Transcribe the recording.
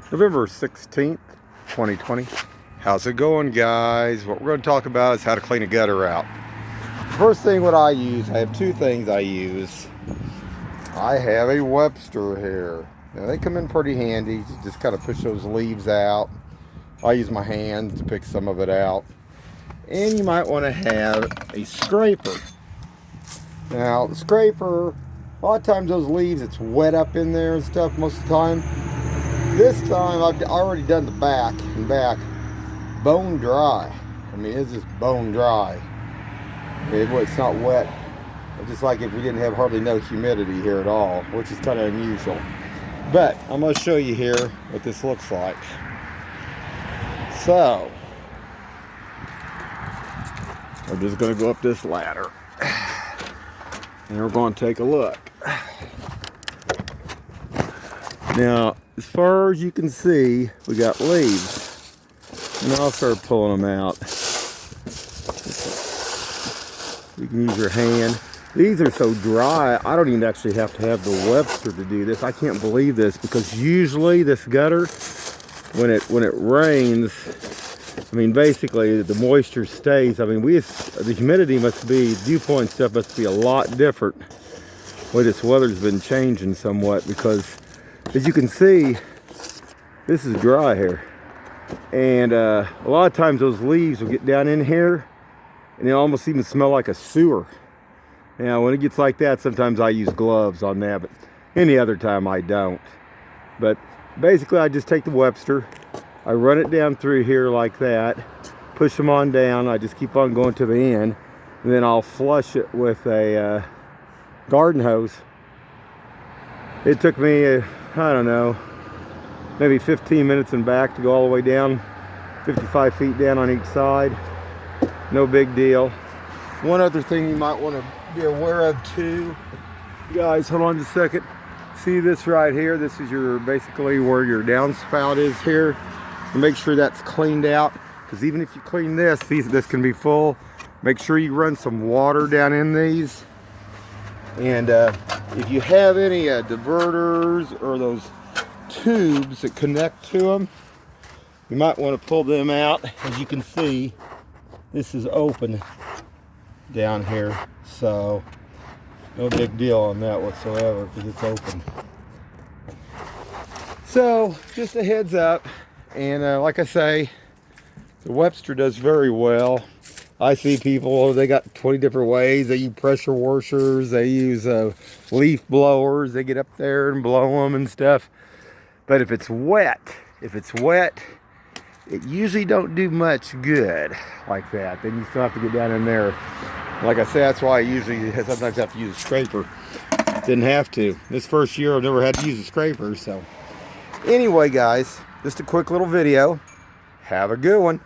November 16th, 2020. How's it going, guys? What we're going to talk about is how to clean a gutter out. First thing what I use, I have two things I use. I have a Webster here. Now they come in pretty handy. Just kind of push those leaves out. I use my hands to pick some of it out. And you might want to have a scraper. Now the scraper, a lot of times those leaves, it's wet up in there and stuff most of the time. This time I've already done the back bone dry. I mean, it's just bone dry. It's not wet. It's just like if we didn't have hardly no humidity here at all, which is kind of unusual. But I'm going to show you here what this looks like. So, we're just going to go up this ladder. And we're going to take a look. Now, as far as you can see, we got leaves. And I'll start pulling them out. You can use your hand. These are so dry, I don't even actually have to have the Webster to do this. I can't believe this, because usually this gutter, when it rains, I mean, basically the moisture stays. I mean, the humidity must be, dew point stuff must be a lot different. Well, this weather's been changing somewhat, because as you can see, this is dry here. And a lot of times those leaves will get down in here and they almost even smell like a sewer. Now, when it gets like that, sometimes I use gloves on that, but any other time I don't. But basically, I just take the Webster, I run it down through here like that, push them on down, I just keep on going to the end, and then I'll flush it with a garden hose. It took me, I don't know, maybe 15 minutes and back to go all the way down, 55 feet down on each side. No big deal. One other thing you might want to be aware of too, guys, hold on just a second. See this right here? This is your, basically where your downspout is here. And make sure that's cleaned out, because even if you clean this, this can be full. Make sure you run some water down in these. And if you have any diverters or those tubes that connect to them, you might want to pull them out. As you can see, this is open down here, so no big deal on that whatsoever, because it's open. So just a heads up. And like I say, the Webster does very well. I see people, they got 20 different ways. They use pressure washers, they use leaf blowers, they get up there and blow them and stuff. But if it's wet, it usually don't do much good like that. Then you still have to get down in there. Like I said, that's why I usually sometimes have to use a scraper. Didn't have to. This first year I've never had to use a scraper, so. Anyway, guys, just a quick little video. Have a good one.